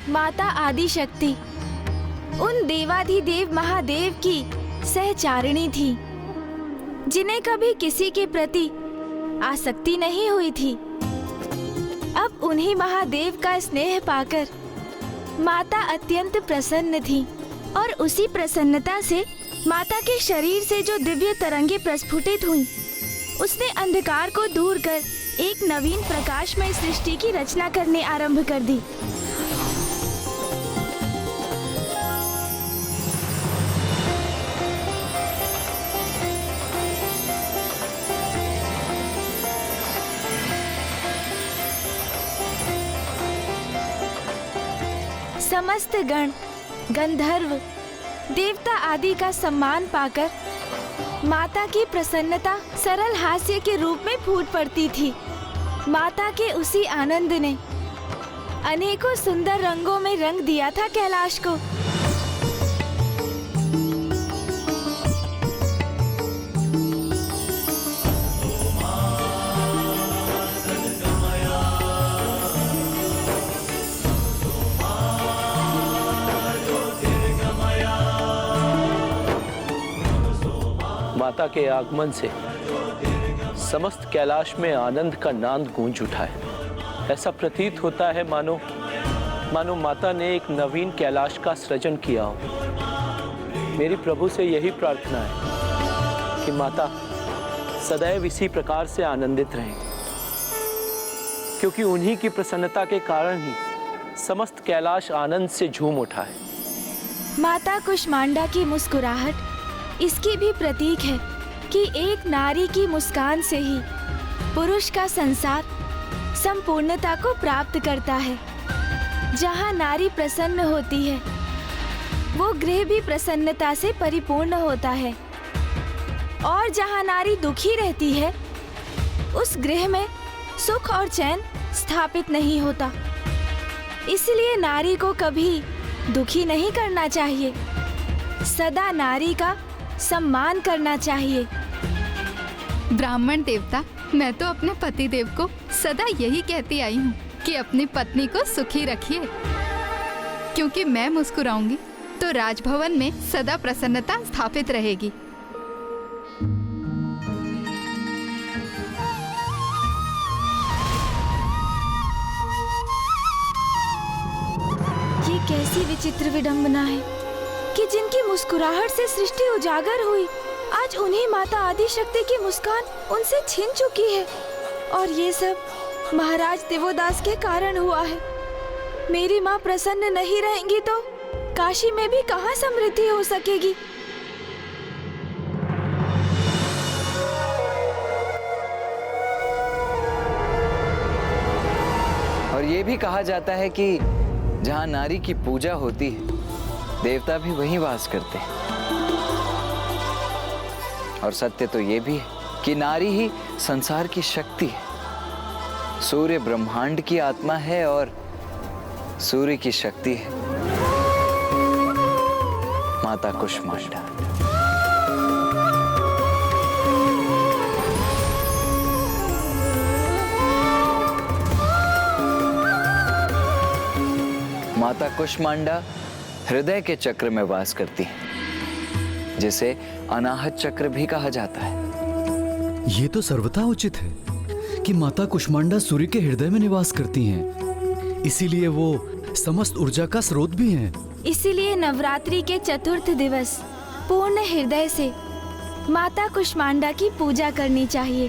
माता आदिशक्ति उन देवाधिदेव महादेव की सहचारिणी थी, जिन्हें कभी किसी के प्रति आसक्ति नहीं हुई थी। अब उन्हीं महादेव का स्नेह पाकर माता अत्यंत प्रसन्न थी और उसी प्रसन्नता से माता के शरीर से जो दिव्य तरंगे प्रस्फुटित हुईं, उसने अंधकार को दूर कर एक नवीन प्रकाशमय सृष्टि की रचना करने आरंभ कर दी। समस्त गण, गंधर्व, देवता आदि का सम्मान पाकर माता की प्रसन्नता सरल हास्य के रूप में फूट पड़ती थी। माता के उसी आनंद ने अनेकों सुंदर रंगों में रंग दिया था कैलाश को। माता के आगमन से समस्त कैलाश में आनंद का नाद गूंज उठा है। ऐसा प्रतीत होता है मानो माता ने एक नवीन कैलाश का सृजन किया हो। मेरी प्रभु से यही प्रार्थना है कि माता सदैव इसी प्रकार से आनंदित रहें, क्योंकि उन्हीं की प्रसन्नता के कारण ही समस्त कैलाश आनंद से झूम उठा है। माता कुष्मांडा की मुस्कुराहट इसकी भी प्रतीक है कि एक नारी की मुस्कान से ही पुरुष का संसार संपूर्णता को प्राप्त करता है। जहाँ नारी प्रसन्न होती है, वो गृह भी प्रसन्नता से परिपूर्ण होता है, और जहाँ नारी दुखी रहती है, उस गृह में सुख और चैन स्थापित नहीं होता। इसलिए नारी को कभी दुखी नहीं करना चाहिए, सदा नारी का सम्मान करना चाहिए। ब्राह्मण देवता, मैं तो अपने पति देव को सदा यही कहती आई हूँ कि अपनी पत्नी को सुखी रखिए, क्योंकि मैं मुस्कुराऊंगी तो राजभवन में सदा प्रसन्नता स्थापित रहेगी। ये कैसी विचित्र विडंबना है कि जिनकी मुस्कुराहट से सृष्टि उजागर हुई, आज उन्हीं माता आदिशक्ति की मुस्कान उनसे छिन चुकी है, और ये सब महाराज देवोदास के कारण हुआ है। मेरी माँ प्रसन्न नहीं रहेंगी तो काशी में भी कहाँ समृद्धि हो सकेगी। और ये भी कहा जाता है कि जहाँ नारी की पूजा होती है, देवता भी वहीं वास करते हैं। और सत्य तो ये भी है कि नारी ही संसार की शक्ति है। सूर्य ब्रह्मांड की आत्मा है और सूर्य की शक्ति है माता कुष्मांडा। माता कुष्मांडा हृदय के चक्र में वास करती है, जिसे अनाहत चक्र भी कहा जाता है। ये तो सर्वथा उचित है कि माता कुष्मांडा सूर्य के हृदय में निवास करती हैं, इसीलिए वो समस्त ऊर्जा का स्रोत भी हैं। इसीलिए नवरात्रि के चतुर्थ दिवस पूर्ण हृदय से माता कुष्मांडा की पूजा करनी चाहिए।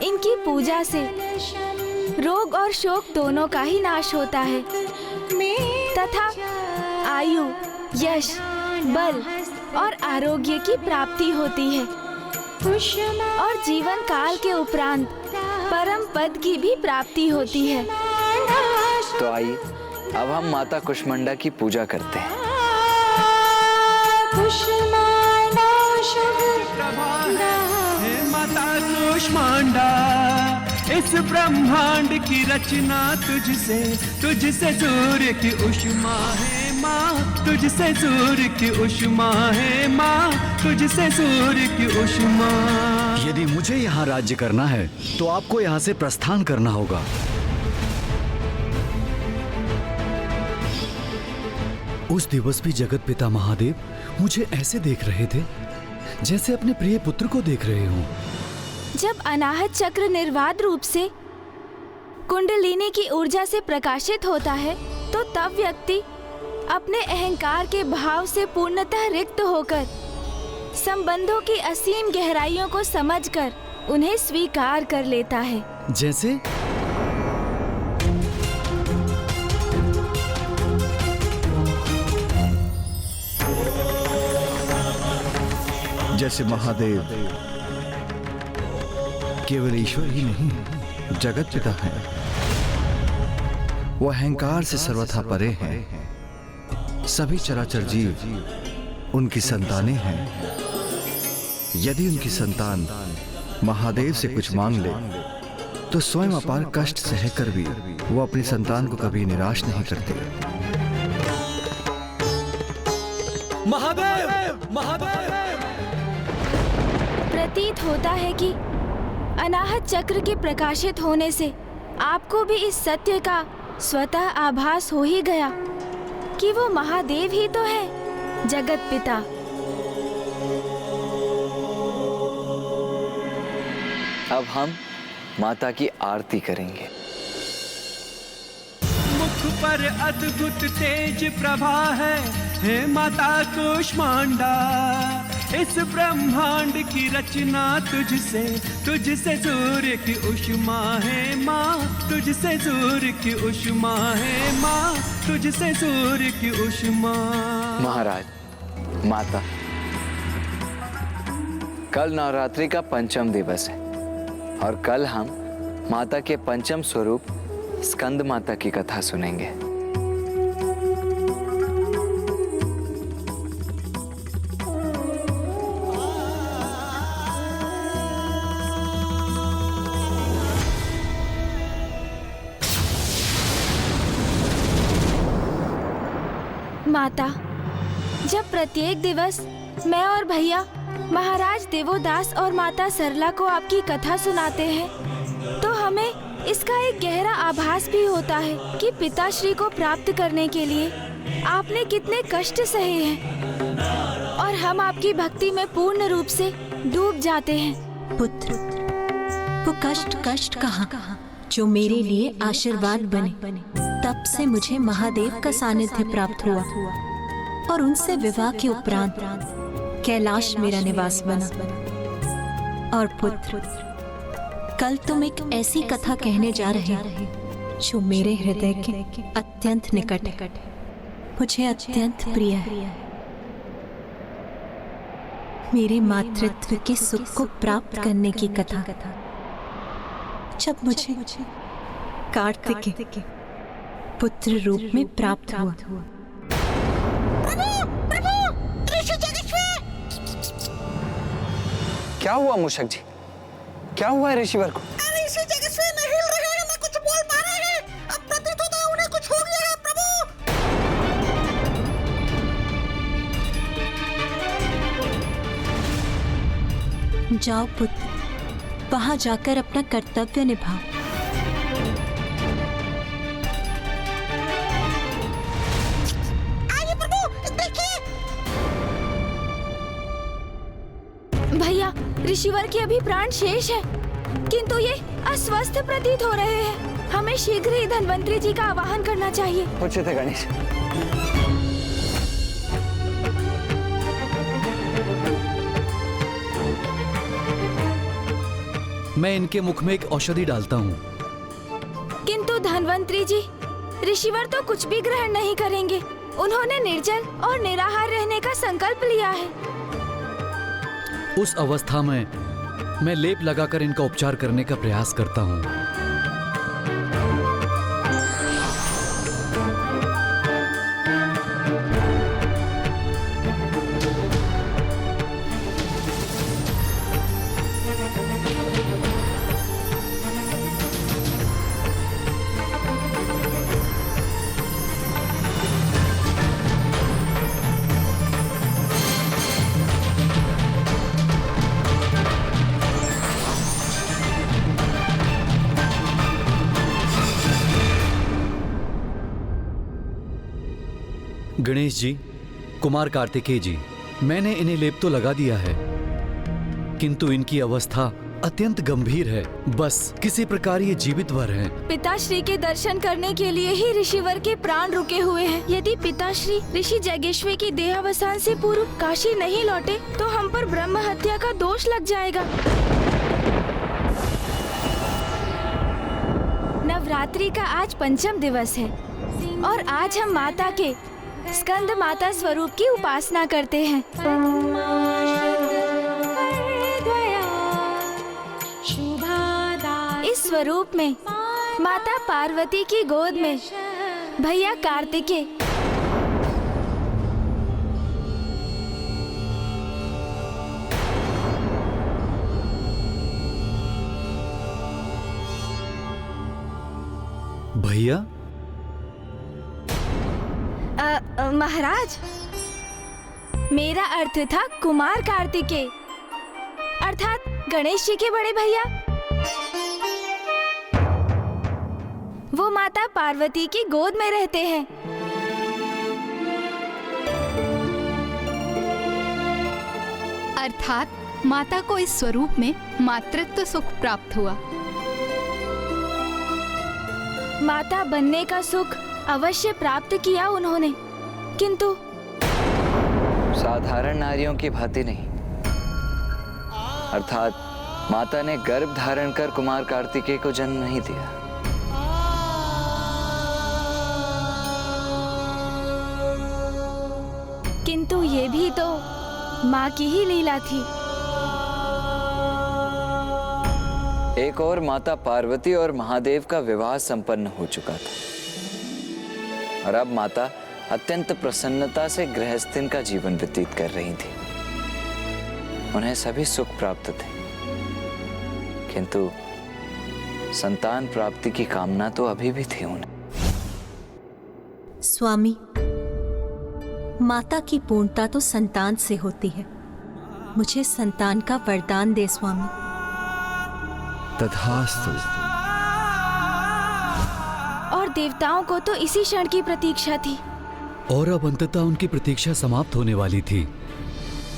इनकी पूजा से रोग और शोक दोनों का ही नाश होता है तथा आयु, यश, बल और आरोग्य की प्राप्ति होती है, और जीवन काल के उपरांत परम पद की भी प्राप्ति होती है। तो आइए अब हम माता कुष्मांडा की पूजा करते हैं। हे माता कुष्मांडा, इस ब्रह्मांड की रचना तुझसे सूर्य की उष्मा है। माँ तुझसे सूर्य की उष्मा है, माँ तुझसे सूर्य की उष्मा। यदि मुझे यहाँ राज्य करना है तो आपको यहाँ से प्रस्थान करना होगा। उस दिवस भी जगत पिता महादेव मुझे ऐसे देख रहे थे जैसे अपने प्रिय पुत्र को देख रहे हों। जब अनाहत चक्र निर्वाध रूप से कुंडलिनी की ऊर्जा से प्रकाशित होता है तो तब व्यक्ति अपने अहंकार के भाव से पूर्णतः रिक्त होकर संबंधों की असीम गहराइयों को समझकर उन्हें स्वीकार कर लेता है। जैसे जैसे महादेव केवल ईश्वर ही नहीं, जगत पिता है। वो अहंकार से सर्वथा परे हैं। सभी चराचर जीव उनकी संतानें हैं। यदि उनकी संतान महादेव से कुछ मांग ले तो स्वयं अपार कष्ट सहकर भी वो अपनी संतान को कभी निराश नहीं करते। महादेव, महादेव! प्रतीत होता है कि अनाहत चक्र के प्रकाशित होने से आपको भी इस सत्य का स्वतः आभास हो ही गया कि वो महादेव ही तो है, जगत पिता। अब हम माता की आरती करेंगे। मुख पर अद्भुत तेज प्रभा है, हे माता कूष्मांडा। इस ब्रह्मांड की रचना तुझसे, तुझसे सूर्य की उष्मा है माँ, तुझसे सूर्य की उष्मा है माँ, तुझसे सूर्य की उष्मा। महाराज, माता, कल नवरात्रि का पंचम दिवस है और कल हम माता के पंचम स्वरूप स्कंद माता की कथा सुनेंगे। माता, जब प्रत्येक दिवस मैं और भैया महाराज देवोदास और माता सरला को आपकी कथा सुनाते हैं तो हमें इसका एक गहरा आभास भी होता है कि पिताश्री को प्राप्त करने के लिए आपने कितने कष्ट सहे हैं और हम आपकी भक्ति में पूर्ण रूप से डूब जाते हैं। पुत्र, वो कष्ट कहाँ जो मेरे लिए आशीर्वाद बने। तब से मुझे महादेव का सानिध्य प्राप्त हुआ और उनसे विवाह के उपरांत कैलाश मेरा निवास बना। और पुत्र, कल तुम एक ऐसी कथा कहने जा रहे हैं जो मेरे हृदय के अत्यंत निकट है, मुझे अत्यंत प्रिय है। मेरे मातृत्व के सुख को प्राप्त करने की कथा, जब मुझे कार्तिकेय पुत्र रूप में प्राप्त हुआ। क्या हुआ मूषक जी? क्या हुआ है ऋषिवर को? अरे इसी जगह से नहीं हिल रहे हैं, ना कुछ बोल पा रहे हैं। अब प्रतीत होता है उन्हें कुछ हो गया है प्रभु। जाओ पुत्र, वहां जाकर अपना कर्तव्य निभाओ। आइए प्रभु, देखिए। भैया, ऋषिवर के अभी प्राण शेष है, किंतु ये अस्वस्थ प्रतीत हो रहे हैं। हमें शीघ्र ही धन्वंतरी जी का आवाहन करना चाहिए। उचित है गणेश। मैं इनके मुख में एक औषधि डालता हूँ। किंतु धन्वंतरी जी, ऋषिवर तो कुछ भी ग्रहण नहीं करेंगे। उन्होंने निर्जल और निराहार रहने का संकल्प लिया है। उस अवस्था में मैं लेप लगाकर इनका उपचार करने का प्रयास करता हूँ। गणेश जी, कुमार कार्तिकेय जी, मैंने इन्हें लेप तो लगा दिया है, किंतु इनकी अवस्था अत्यंत गंभीर है। बस किसी प्रकार ये जीवित वर हैं। पिताश्री के दर्शन करने के लिए ही ऋषिवर के प्राण रुके हुए हैं। यदि पिताश्री ऋषि जगेश्वर की देहावसान से पूर्व काशी नहीं लौटे तो हम पर ब्रह्म हत्या का दोष लग जाएगा। नवरात्रि का आज 5वां दिवस है और आज हम माता के स्कंद माता स्वरूप की उपासना करते हैं। इस स्वरूप में माता पार्वती की गोद में भैया कार्तिकेय, भैया महाराज, मेरा अर्थ था कुमार कार्तिकेय अर्थात गणेश जी के बड़े भैया। वो माता पार्वती की गोद में रहते हैं। अर्थात माता को इस स्वरूप में मातृत्व सुख प्राप्त हुआ। माता बनने का सुख अवश्य प्राप्त किया उन्होंने, किंतु साधारण नारियों की भांति नहीं। अर्थात माता ने गर्भ धारण कर कुमार कार्तिकेय को जन्म नहीं दिया। किंतु ये भी तो माँ की ही लीला थी। एक और माता पार्वती और महादेव का विवाह संपन्न हो चुका था और अब माता अत्यंत प्रसन्नता से गृहस्थीन का जीवन व्यतीत कर रही थी। उन्हें सभी सुख प्राप्त थे, किंतु संतान प्राप्ति की कामना तो अभी भी थी उन्हें। स्वामी, माता की पूर्णता तो संतान से होती है। मुझे संतान का वरदान दे स्वामी। तथास्तु। और देवताओं को तो इसी क्षण की प्रतीक्षा थी। और अब अंततः उनकी प्रतीक्षा समाप्त होने वाली थी।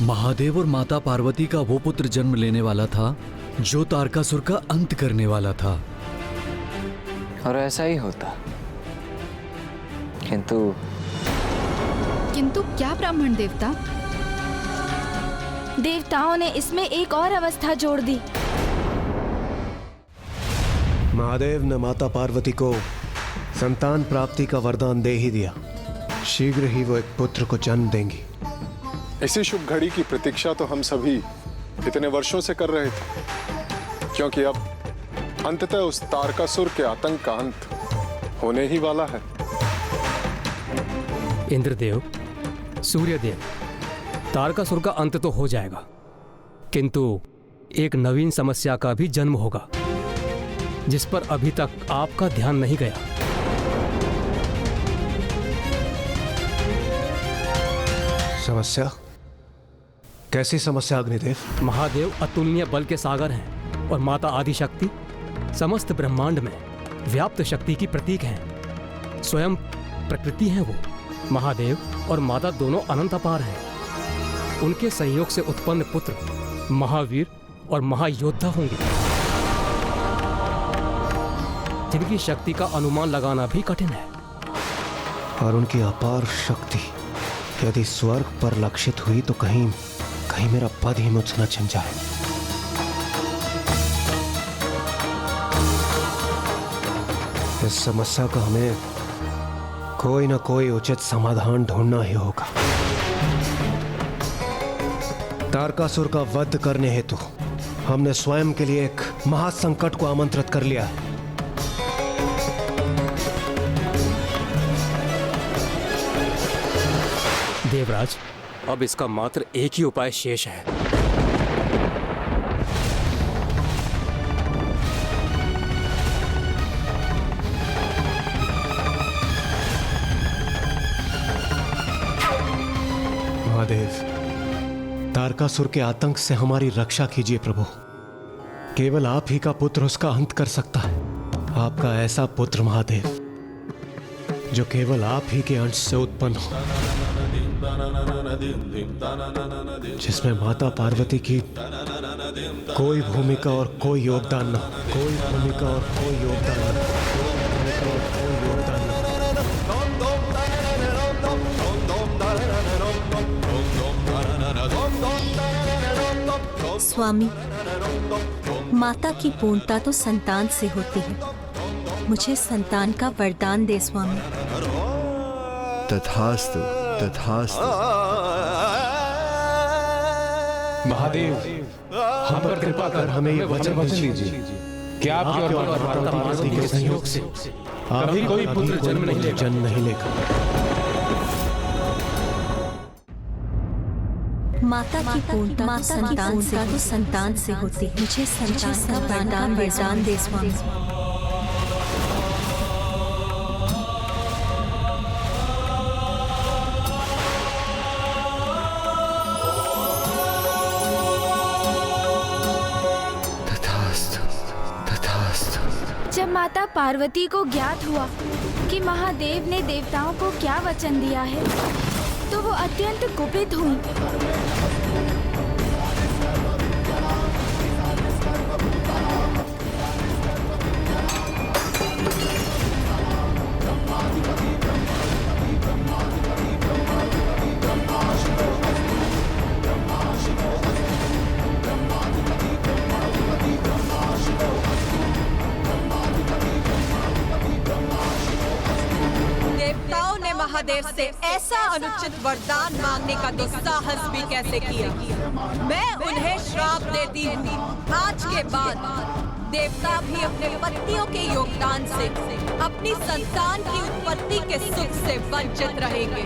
महादेव और माता पार्वती का वो पुत्र जन्म लेने वाला था जो तारकासुर का अंत करने वाला था। और ऐसा ही होता, किंतु क्या ब्राह्मण देवता? देवताओं ने इसमें एक और अवस्था जोड़ दी। महादेव ने माता पार्वती को संतान प्राप्ति का वरदान दे ही दिया। शीघ्र ही वो एक पुत्र को जन्म देंगी। इसी शुभ घड़ी की प्रतीक्षा तो हम सभी इतने वर्षों से कर रहे थे, क्योंकि अब अंततः उस तारकासुर के आतंक का अंत होने ही वाला है। इंद्रदेव, सूर्यदेव, तारकासुर का अंत तो हो जाएगा, किंतु एक नवीन समस्या का भी जन्म होगा जिस पर अभी तक आपका ध्यान नहीं गया। समस्या? कैसी समस्या अग्निदेव? महादेव अतुलनीय बल के सागर हैं और माता आदिशक्ति समस्त ब्रह्मांड में व्याप्त शक्ति की प्रतीक हैं। स्वयं प्रकृति हैं वो। महादेव और माता दोनों अनंत अपार हैं। उनके संयोग से उत्पन्न पुत्र महावीर और महायोद्धा होंगे, जिनकी शक्ति का अनुमान लगाना भी कठिन है। और उनकी अपार शक्ति यदि स्वर्ग पर लक्षित हुई तो कहीं मेरा पद ही मुझसे न छिन जाए। इस समस्या का हमें कोई न कोई उचित समाधान ढूंढना ही होगा। तारकासुर का वध करने हेतु हमने स्वयं के लिए एक महासंकट को आमंत्रित कर लिया है। देवराज, अब इसका मात्र एक ही उपाय शेष है। महादेव, तारकासुर के आतंक से हमारी रक्षा कीजिए प्रभु। केवल आप ही का पुत्र उसका अंत कर सकता है। आपका ऐसा पुत्र महादेव जो केवल आप ही के अंश से उत्पन्न हो, जिसमें माता पार्वती की कोई भूमिका और कोई योगदान न हो, कोई भूमिका और कोई योगदान न हो, कोई भूमिका और कोई योगदान न हो। स्वामी, माता की पूर्णता तो संतान से होती है। मुझे संतान का वरदान दे स्वामी। तथास्तु, तथास्तु। महादेव, हम पर कृपा कर हमें ये वचन दीजिए कि आपके और माता पार्वती के संयोग से कभी कोई पुत्र जन्म नहीं लेगा। माता की पूर्णता तो संतान से होती है। मुझे संतान का वरदान दे स्वामी। जब माता पार्वती को ज्ञात हुआ कि महादेव ने देवताओं को क्या वचन दिया है, तो वो अत्यंत कुपित हुई। महादेव से ऐसा अनुचित वरदान मांगने का दुस्साहस भी कैसे किया। मैं उन्हें श्राप देती हूँ। आज के बाद देवता भी अपने पत्नियों के योगदान से अपनी संतान की उत्पत्ति के सुख से वंचित रहेंगे।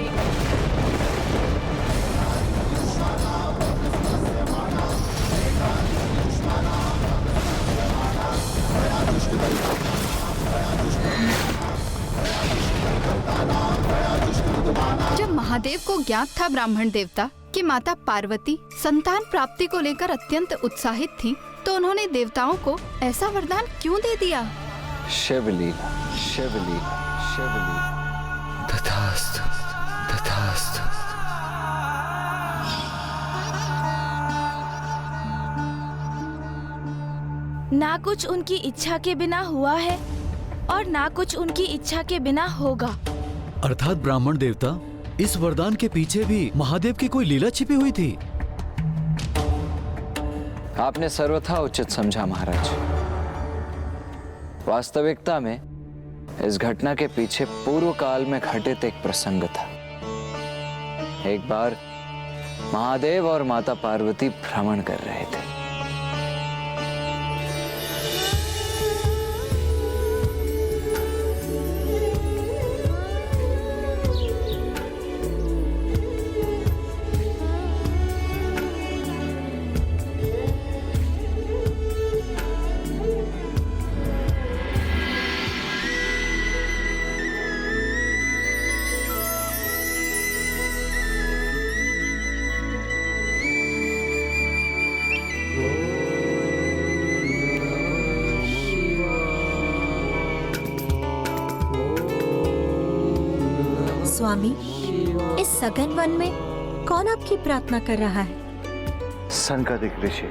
जब महादेव को ज्ञात था ब्राह्मण देवता कि माता पार्वती संतान प्राप्ति को लेकर अत्यंत उत्साहित थी, तो उन्होंने देवताओं को ऐसा वरदान क्यों दे दिया? शिवलीला, शिवलीला, शिवलीला। तथास्तु, तथास्तु। ना कुछ उनकी इच्छा के बिना हुआ है और ना कुछ उनकी इच्छा के बिना होगा। अर्थात ब्राह्मण देवता, इस वरदान के पीछे भी महादेव की कोई लीला छिपी हुई थी। आपने सर्वथा उचित समझा महाराज। वास्तविकता में इस घटना के पीछे पूर्व काल में घटित एक प्रसंग था। एक बार महादेव और माता पार्वती भ्रमण कर रहे थे। स्वामी, इस सघन वन में कौन आपकी प्रार्थना कर रहा है? संकादिक ऋषि।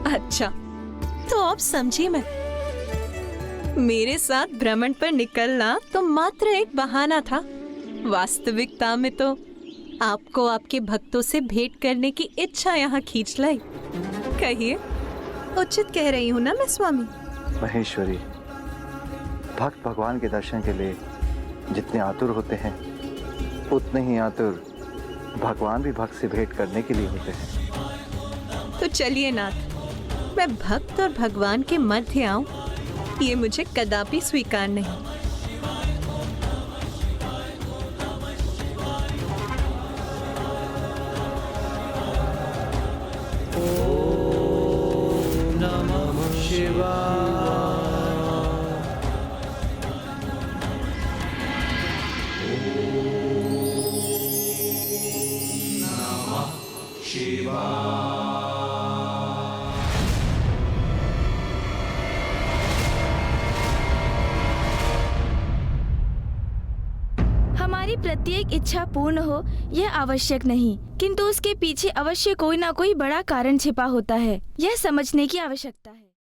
अच्छा, तो अब समझी मैं। मेरे साथ भ्रमण पर निकलना तो मात्र एक बहाना था। वास्तविकता में तो आपको आपके भक्तों से भेंट करने की इच्छा यहाँ खींच लाई। कहिए, उचित कह रही हूँ ना मैं स्वामी? महेश्वरी, भक्त भगवान के दर्शन के लिए जितने आतुर होते हैं, उतने ही आतुर भगवान भी भक्त से भेंट करने के लिए होते हैं। तो चलिए नाथ, मैं भक्त और भगवान के मध्य आऊं, ये मुझे कदापि स्वीकार नहीं। ओम नमः शिवाय। हमारी प्रत्येक इच्छा पूर्ण हो यह आवश्यक नहीं, किंतु उसके पीछे अवश्य कोई ना कोई बड़ा कारण छिपा होता है, यह समझने की आवश्यकता है।